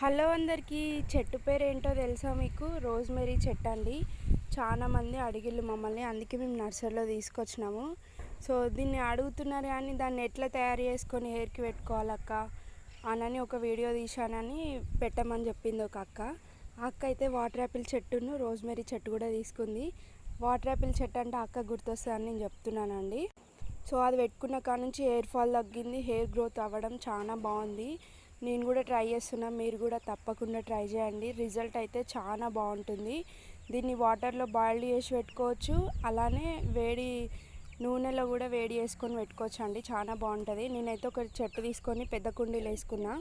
Hello అందరికీ. చెట్టు పేరు ఏంటో తెలుసా మీకు? రోజ్మెరీ చెట్టు అండి. చాలామంది అడిగిళ్ళు మమ్మల్ని, అందుకే మేము నర్సరీలో తీసుకొచ్చినాము. సో దీన్ని అడుగుతున్నారు కానీ దాన్ని ఎట్లా తయారు చేసుకొని హెయిర్కి పెట్టుకోవాలక్క అని ఒక వీడియో తీశానని పెట్టమని చెప్పింది ఒక అక్క. ఆ అక్క అయితే వాటర్ యాపిల్ చెట్టును రోజ్మెరీ చెట్టు కూడా తీసుకుంది. వాటర్ యాపిల్ చెట్టు అంటే అక్క గుర్తొస్తుందని నేను చెప్తున్నానండి. సో అది పెట్టుకున్న కాడ నుంచి హెయిర్ ఫాల్ తగ్గింది, హెయిర్ గ్రోత్ అవ్వడం చాలా బాగుంది. నేను కూడా ట్రై చేస్తున్నా, మీరు కూడా తప్పకుండా ట్రై చేయండి. రిజల్ట్ అయితే చాలా బాగుంటుంది. దీన్ని వాటర్లో బాయిల్ చేసి పెట్టుకోవచ్చు, అలానే వేడి నూనెలో కూడా వేడి చేసుకొని పెట్టుకోవచ్చు అండి. చాలా బాగుంటుంది. నేనైతే ఒక చెట్టు తీసుకొని పెద్ద కుండీలు వేసుకున్నా.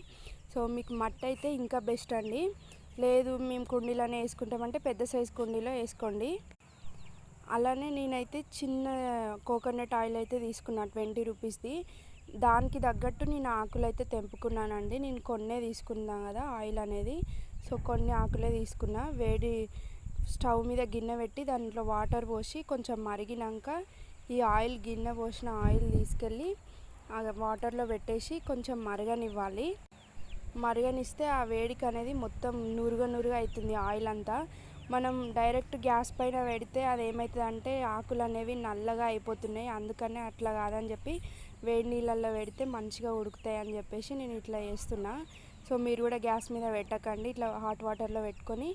సో మీకు మట్టి అయితే ఇంకా బెస్ట్ అండి. లేదు మేము కుండీలోనే వేసుకుంటామంటే పెద్ద సైజు కుండీలో వేసుకోండి. అలానే నేనైతే చిన్న కోకోనట్ ఆయిల్ అయితే తీసుకున్నాను, 20 రూపీస్ది. దానికి తగ్గట్టు నేను ఆకులు అయితే తెంపుకున్నానండి. నేను కొన్నే తీసుకున్నాను కదా ఆయిల్ అనేది. సో కొన్ని ఆకులే తీసుకున్నా. వేడి స్టవ్ మీద గిన్నె పెట్టి దాంట్లో వాటర్ పోసి కొంచెం మరిగినాక ఈ ఆయిల్, గిన్నె పోసిన ఆయిల్ తీసుకెళ్ళి ఆ వాటర్లో పెట్టేసి కొంచెం మరగనివ్వాలి. మరగనిస్తే ఆ వేడికి అనేది మొత్తం నురుగ అవుతుంది ఆయిల్ అంతా. మనం డైరెక్ట్ గ్యాస్ పైన పెడితే అది ఏమవుతుంది అంటే ఆకులు అనేవి నల్లగా అయిపోతున్నాయి. అందుకనే అట్లా కాదని చెప్పి వేడి నీళ్ళల్లో పెడితే మంచిగా ఉడుకుతాయి అని చెప్పేసి నేను ఇట్లా చేస్తున్నా. సో మీరు కూడా గ్యాస్ మీద పెట్టకండి, ఇట్లా హాట్ వాటర్లో పెట్టుకొని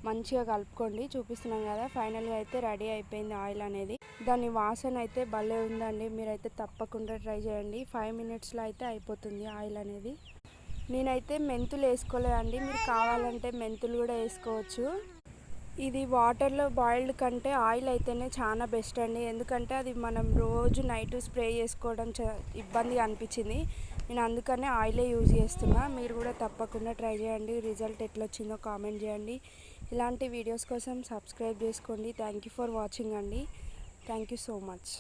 మంచిగా కలుపుకోండి. చూపిస్తున్నాం కదా, ఫైనల్గా అయితే రెడీ అయిపోయింది ఆయిల్ అనేది. దాని వాసన అయితే భలే ఉందండి. మీరైతే తప్పకుండా ట్రై చేయండి. 5 మినిట్స్లో అయితే అయిపోతుంది ఆయిల్ అనేది. నేనైతే మెంతులు వేసుకోలేదండి, మీరు కావాలంటే మెంతులు కూడా వేసుకోవచ్చు. ఇది వాటర్లో బాయిల్డ్ కంటే ఆయిల్ అయితేనే చాలా బెస్ట్ అండి. ఎందుకంటే అది మనం రోజు నైట్ స్ప్రే చేసుకోవడం ఇబ్బందిగా అనిపించింది. నేను అందుకనే ఆయిలే యూజ్ చేస్తున్నా. మీరు కూడా తప్పకుండా ట్రై చేయండి. రిజల్ట్ ఎట్లా వచ్చిందో కామెంట్ చేయండి. ఇలాంటి వీడియోస్ కోసం సబ్స్క్రైబ్ చేసుకోండి. థ్యాంక్ యూ ఫర్ వాచింగ్ అండి. Thank you so much.